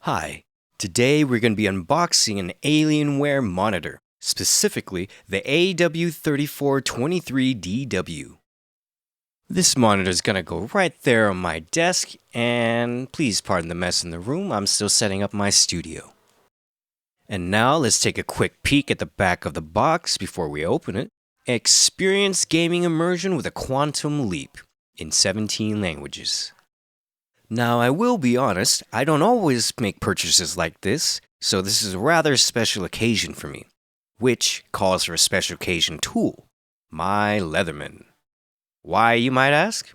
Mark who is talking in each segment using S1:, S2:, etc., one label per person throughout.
S1: Hi, today we're going to be unboxing an Alienware monitor, specifically the AW3423DW. This monitor is going to go right there on my desk, and please pardon the mess in the room, I'm still setting up my studio. And now let's take a quick peek at the back of the box before we open it. Experience gaming immersion with a quantum leap in 17 languages. Now, I will be honest, I don't always make purchases like this, so this is a rather special occasion for me, which calls for a special occasion tool, my Leatherman. Why, you might ask?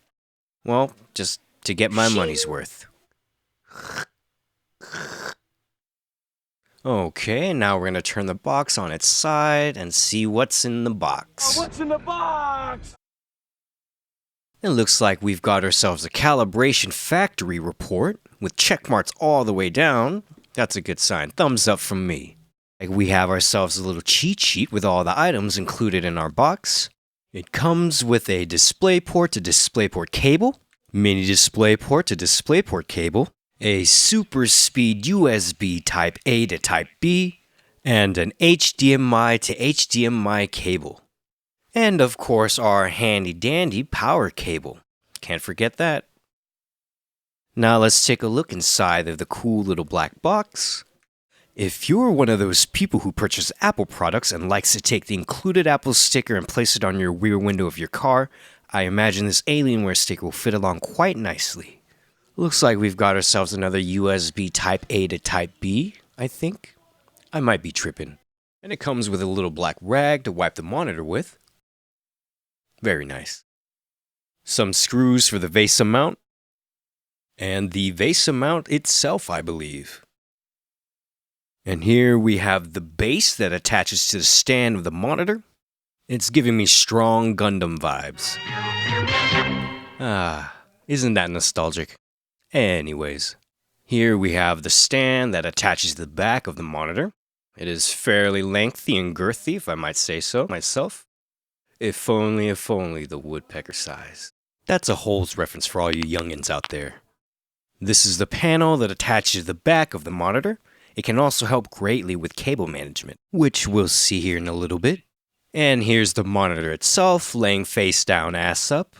S1: Well, just to get my money's worth. Okay, now we're going to turn the box on its side and see what's in the box.
S2: What's in the box?
S1: It looks like we've got ourselves a calibration factory report with check marks all the way down. That's a good sign. Thumbs up from me. We have ourselves a little cheat sheet with all the items included in our box. It comes with a DisplayPort to DisplayPort cable, mini DisplayPort to DisplayPort cable, a super speed USB Type A to Type B, and an HDMI to HDMI cable. And of course, our handy-dandy power cable. Can't forget that. Now let's take a look inside of the cool little black box. If you're one of those people who purchase Apple products and likes to take the included Apple sticker and place it on your rear window of your car, I imagine this Alienware sticker will fit along quite nicely. Looks like we've got ourselves another USB Type A to Type B, I think. I might be tripping. And it comes with a little black rag to wipe the monitor with. Very nice. Some screws for the VESA mount. And the VESA mount itself, I believe. And here we have the base that attaches to the stand of the monitor. It's giving me strong Gundam vibes. Isn't that nostalgic? Anyways, here we have the stand that attaches to the back of the monitor. It is fairly lengthy and girthy, if I might say so myself. If only the woodpecker size. That's a Holes reference for all you youngins out there. This is the panel that attaches to the back of the monitor. It can also help greatly with cable management, which we'll see here in a little bit. And here's the monitor itself, laying face down, ass up.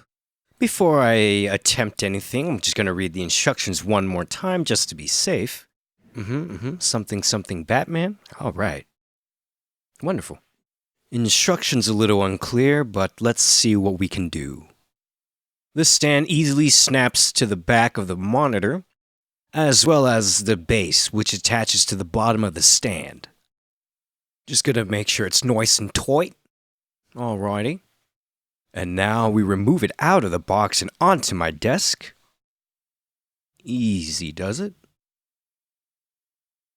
S1: Before I attempt anything, I'm just going to read the instructions one more time just to be safe. Something Batman? All right. Wonderful. Instructions a little unclear, but let's see what we can do. This stand easily snaps to the back of the monitor, as well as the base, which attaches to the bottom of the stand. Just gonna make sure it's nice and tight. Alrighty. And now we remove it out of the box and onto my desk. Easy, does it?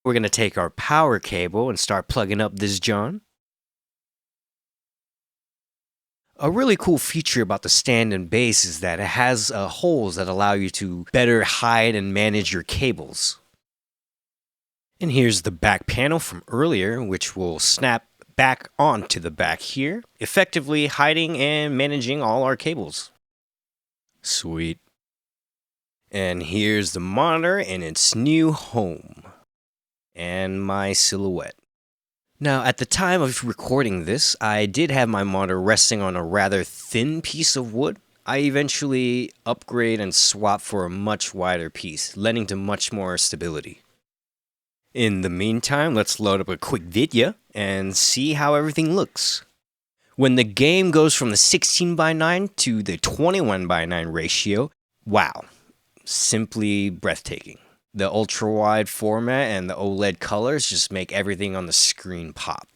S1: We're gonna take our power cable and start plugging up this John. A really cool feature about the stand and base is that it has holes that allow you to better hide and manage your cables. And here's the back panel from earlier, which will snap back onto the back here, effectively hiding and managing all our cables. Sweet. And here's the monitor in its new home. And my silhouette. Now, at the time of recording this, I did have my monitor resting on a rather thin piece of wood. I eventually upgrade and swap for a much wider piece, lending to much more stability. In the meantime, let's load up a quick video and see how everything looks. When the game goes from the 16:9 to the 21:9 ratio, wow, simply breathtaking. The ultra-wide format and the OLED colors just make everything on the screen pop.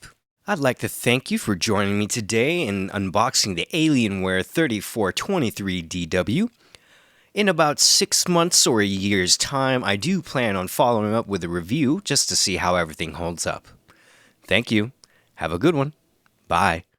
S1: I'd like to thank you for joining me today in unboxing the Alienware 3423DW. In about 6 months or a year's time, I do plan on following up with a review just to see how everything holds up. Thank you. Have a good one. Bye.